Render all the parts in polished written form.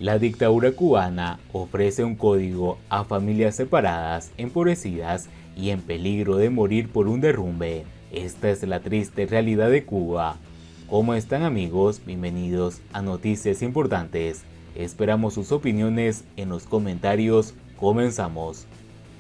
La dictadura cubana ofrece un código a familias separadas, empobrecidas y en peligro de morir por un derrumbe. Esta es la triste realidad de Cuba. ¿Cómo están, amigos? Bienvenidos a Noticias Importantes. Esperamos sus opiniones en los comentarios. Comenzamos.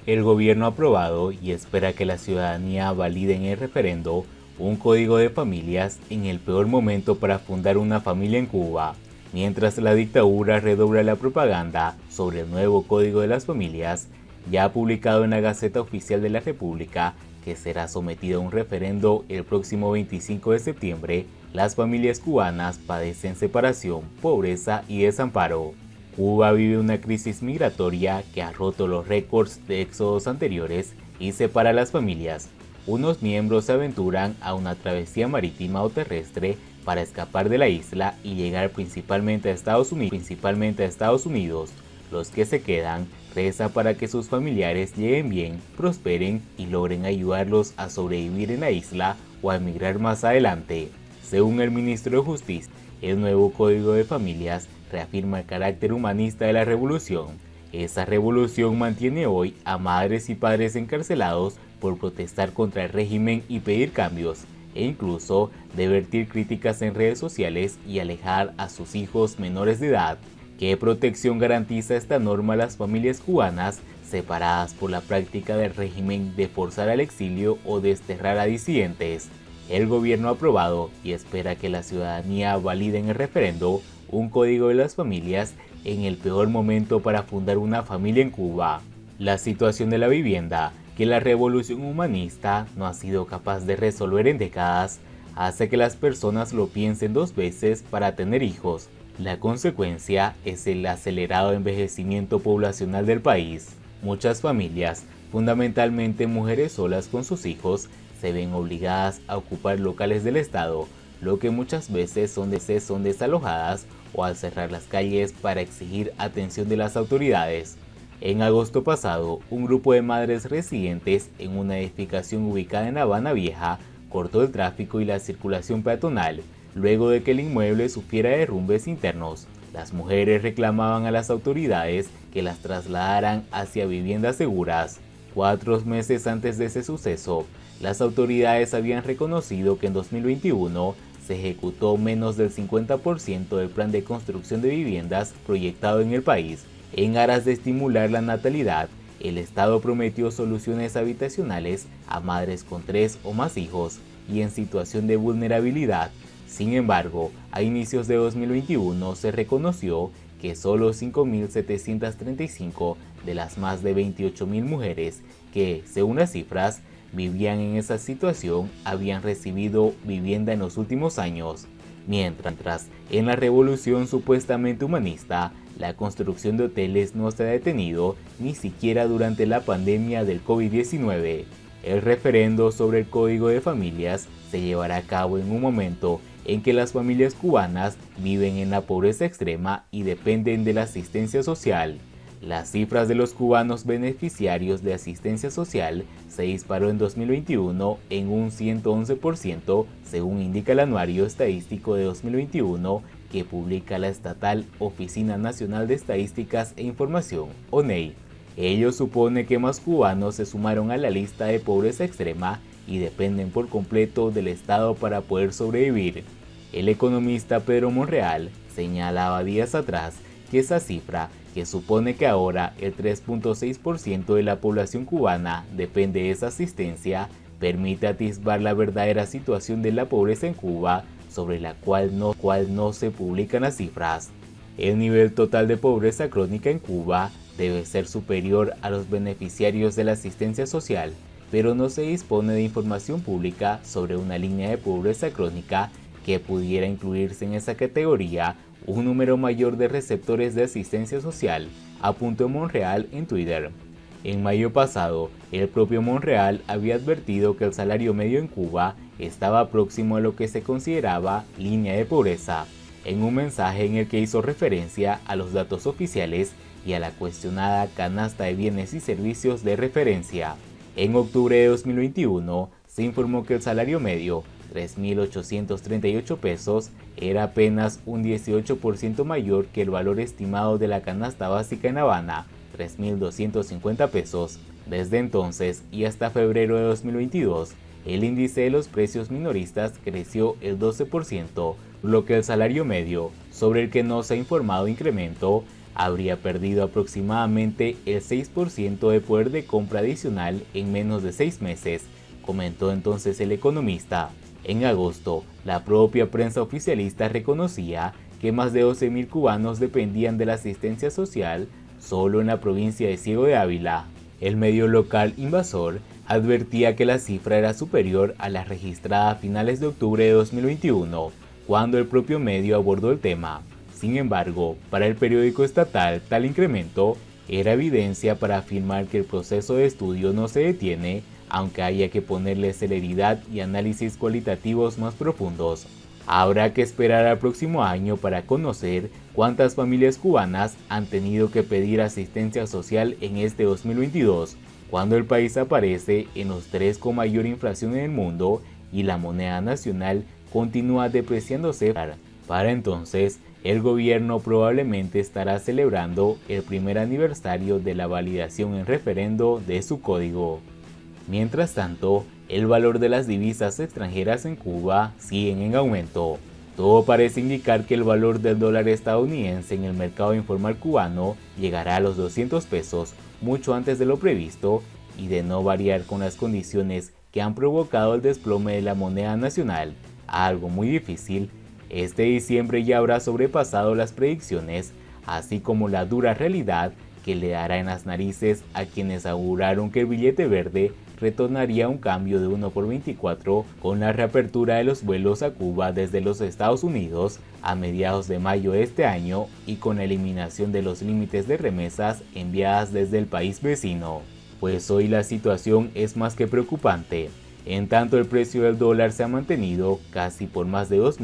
El gobierno ha aprobado y espera que la ciudadanía valide en el referendo un código de familias en el peor momento para fundar una familia en Cuba. Mientras la dictadura redobla la propaganda sobre el nuevo Código de las Familias, ya ha publicado en la Gaceta Oficial de la República que será sometido a un referendo el próximo 25 de septiembre, las familias cubanas padecen separación, pobreza y desamparo. Cuba vive una crisis migratoria que ha roto los récords de éxodos anteriores y separa a las familias. Unos miembros se aventuran a una travesía marítima o terrestre para escapar de la isla y llegar principalmente a Estados Unidos. Los que se quedan rezan para que sus familiares lleguen bien, prosperen y logren ayudarlos a sobrevivir en la isla o a emigrar más adelante. Según el ministro de Justicia, el nuevo Código de Familias reafirma el carácter humanista de la revolución. Esa revolución mantiene hoy a madres y padres encarcelados por protestar contra el régimen y pedir cambios, e incluso de vertir críticas en redes sociales y alejar a sus hijos menores de edad. ¿Qué protección garantiza esta norma a las familias cubanas separadas por la práctica del régimen de forzar al exilio o desterrar a disidentes? El gobierno ha aprobado y espera que la ciudadanía valide en el referendo un código de las familias en el peor momento para fundar una familia en Cuba. La situación de la vivienda, que la revolución humanista no ha sido capaz de resolver en décadas, hace que las personas lo piensen dos veces para tener hijos. La consecuencia es el acelerado envejecimiento poblacional del país. Muchas familias, fundamentalmente mujeres solas con sus hijos, se ven obligadas a ocupar locales del Estado, lo que muchas veces son desalojadas o al cerrar las calles para exigir atención de las autoridades. En agosto pasado, un grupo de madres residentes en una edificación ubicada en La Habana Vieja cortó el tráfico y la circulación peatonal, luego de que el inmueble sufriera derrumbes internos. Las mujeres reclamaban a las autoridades que las trasladaran hacia viviendas seguras. 4 meses antes de ese suceso, las autoridades habían reconocido que en 2021 se ejecutó menos del 50% del plan de construcción de viviendas proyectado en el país. En aras de estimular la natalidad, el Estado prometió soluciones habitacionales a madres con 3 o más hijos y en situación de vulnerabilidad. Sin embargo, a inicios de 2021 se reconoció que solo 5.735 de las más de 28.000 mujeres que, según las cifras, vivían en esa situación habían recibido vivienda en los últimos años. Mientras, en la revolución supuestamente humanista, la construcción de hoteles no se ha detenido ni siquiera durante la pandemia del COVID-19. El referendo sobre el Código de Familias se llevará a cabo en un momento en que las familias cubanas viven en la pobreza extrema y dependen de la asistencia social. Las cifras de los cubanos beneficiarios de asistencia social se disparó en 2021 en un 111%, según indica el Anuario Estadístico de 2021 que publica la estatal Oficina Nacional de Estadísticas e Información, ONEI. Ello supone que más cubanos se sumaron a la lista de pobreza extrema y dependen por completo del Estado para poder sobrevivir. El economista Pedro Monreal señalaba días atrás que esa cifra, que supone que ahora el 3.6% de la población cubana depende de esa asistencia, permite atisbar la verdadera situación de la pobreza en Cuba, sobre la cual no se publican las cifras. El nivel total de pobreza crónica en Cuba debe ser superior a los beneficiarios de la asistencia social, pero no se dispone de información pública sobre una línea de pobreza crónica que pudiera incluirse en esa categoría un número mayor de receptores de asistencia social, apuntó Monreal en Twitter. En mayo pasado, el propio Monreal había advertido que el salario medio en Cuba estaba próximo a lo que se consideraba línea de pobreza, en un mensaje en el que hizo referencia a los datos oficiales y a la cuestionada canasta de bienes y servicios de referencia. En octubre de 2021, se informó que el salario medio 3.838 pesos, era apenas un 18% mayor que el valor estimado de la canasta básica en Habana, 3.250 pesos. Desde entonces y hasta febrero de 2022, el índice de los precios minoristas creció el 12%, lo que el salario medio, sobre el que no se ha informado incremento, habría perdido aproximadamente el 6% de poder de compra adicional en menos de 6 meses, comentó entonces el economista. En agosto, la propia prensa oficialista reconocía que más de 12.000 cubanos dependían de la asistencia social solo en la provincia de Ciego de Ávila. El medio local Invasor advertía que la cifra era superior a la registrada a finales de octubre de 2021, cuando el propio medio abordó el tema. Sin embargo, para el periódico estatal, tal incremento era evidencia para afirmar que el proceso de estudio no se detiene, aunque haya que ponerle celeridad y análisis cualitativos más profundos. Habrá que esperar al próximo año para conocer cuántas familias cubanas han tenido que pedir asistencia social en este 2022, cuando el país aparece en los 3 con mayor inflación en el mundo y la moneda nacional continúa depreciándose. Para entonces, el gobierno probablemente estará celebrando el primer aniversario de la validación en referendo de su código. Mientras tanto, el valor de las divisas extranjeras en Cuba sigue en aumento. Todo parece indicar que el valor del dólar estadounidense en el mercado informal cubano llegará a los 200 pesos mucho antes de lo previsto y de no variar con las condiciones que han provocado el desplome de la moneda nacional, algo muy difícil. Este diciembre ya habrá sobrepasado las predicciones, así como la dura realidad que le dará en las narices a quienes auguraron que el billete verde retornaría a un cambio de 1 por 24 con la reapertura de los vuelos a Cuba desde los Estados Unidos a mediados de mayo de este año y con la eliminación de los límites de remesas enviadas desde el país vecino. Pues hoy la situación es más que preocupante. En tanto, el precio del dólar se ha mantenido casi por más de 2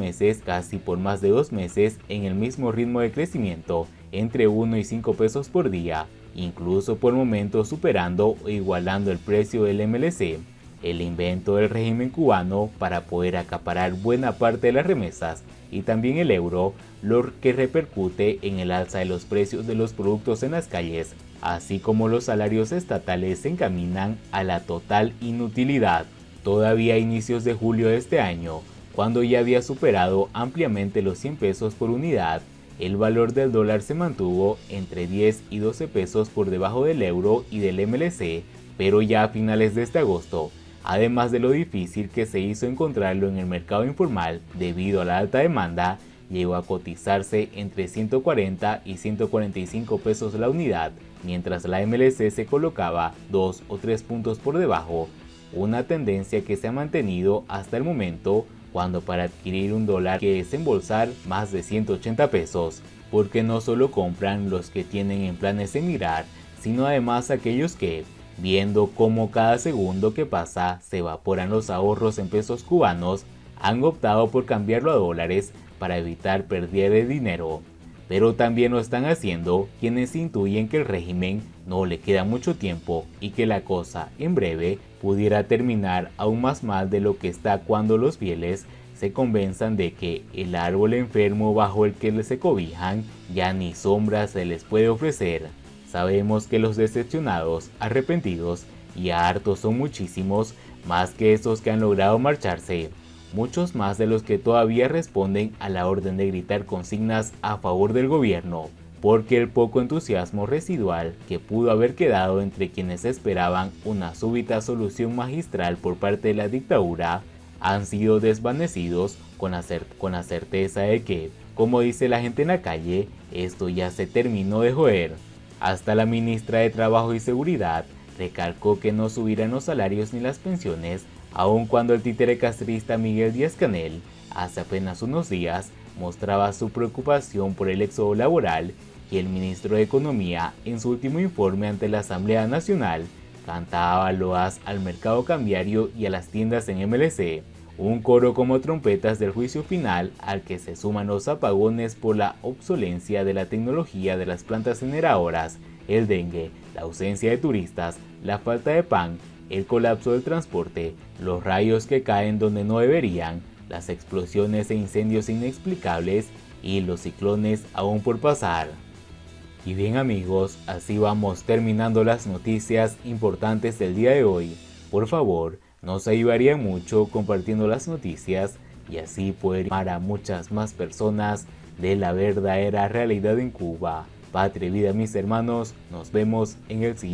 meses en el mismo ritmo de crecimiento, entre 1 y 5 pesos por día, incluso por momentos superando o igualando el precio del MLC, el invento del régimen cubano para poder acaparar buena parte de las remesas, y también el euro, lo que repercute en el alza de los precios de los productos en las calles, así como los salarios estatales se encaminan a la total inutilidad. Todavía a inicios de julio de este año, cuando ya había superado ampliamente los 100 pesos por unidad, el valor del dólar se mantuvo entre 10 y 12 pesos por debajo del euro y del MLC, pero ya a finales de este agosto, además de lo difícil que se hizo encontrarlo en el mercado informal debido a la alta demanda, llegó a cotizarse entre 140 y 145 pesos la unidad, mientras la MLC se colocaba 2 o 3 puntos por debajo, una tendencia que se ha mantenido hasta el momento, cuando para adquirir un dólar hay que desembolsar más de 180 pesos, porque no solo compran los que tienen en planes emigrar, sino además aquellos que, viendo cómo cada segundo que pasa se evaporan los ahorros en pesos cubanos, han optado por cambiarlo a dólares para evitar pérdida de dinero. Pero también lo están haciendo quienes intuyen que el régimen no le queda mucho tiempo y que la cosa, en breve, pudiera terminar aún más mal de lo que está cuando los fieles se convenzan de que el árbol enfermo bajo el que se cobijan ya ni sombra se les puede ofrecer. Sabemos que los decepcionados, arrepentidos y hartos son muchísimos, más que esos que han logrado marcharse. Muchos más de los que todavía responden a la orden de gritar consignas a favor del gobierno, porque el poco entusiasmo residual que pudo haber quedado entre quienes esperaban una súbita solución magistral por parte de la dictadura, han sido desvanecidos con la certeza de que, como dice la gente en la calle, esto ya se terminó de joder. Hasta la ministra de Trabajo y Seguridad recalcó que no subirán los salarios ni las pensiones, aun cuando el títere castrista Miguel Díaz-Canel, hace apenas unos días, mostraba su preocupación por el éxodo laboral, y el ministro de Economía, en su último informe ante la Asamblea Nacional, cantaba loas al mercado cambiario y a las tiendas en MLC, un coro como trompetas del juicio final al que se suman los apagones por la obsolencia de la tecnología de las plantas generadoras, el dengue, la ausencia de turistas, la falta de pan el colapso del transporte, los rayos que caen donde no deberían, las explosiones e incendios inexplicables y los ciclones aún por pasar. Y bien amigos, así vamos terminando las noticias importantes del día de hoy. Por favor, nos ayudaría mucho compartiendo las noticias y así poder informar a muchas más personas de la verdadera realidad en Cuba. Patria y vida mis hermanos, nos vemos en el siguiente.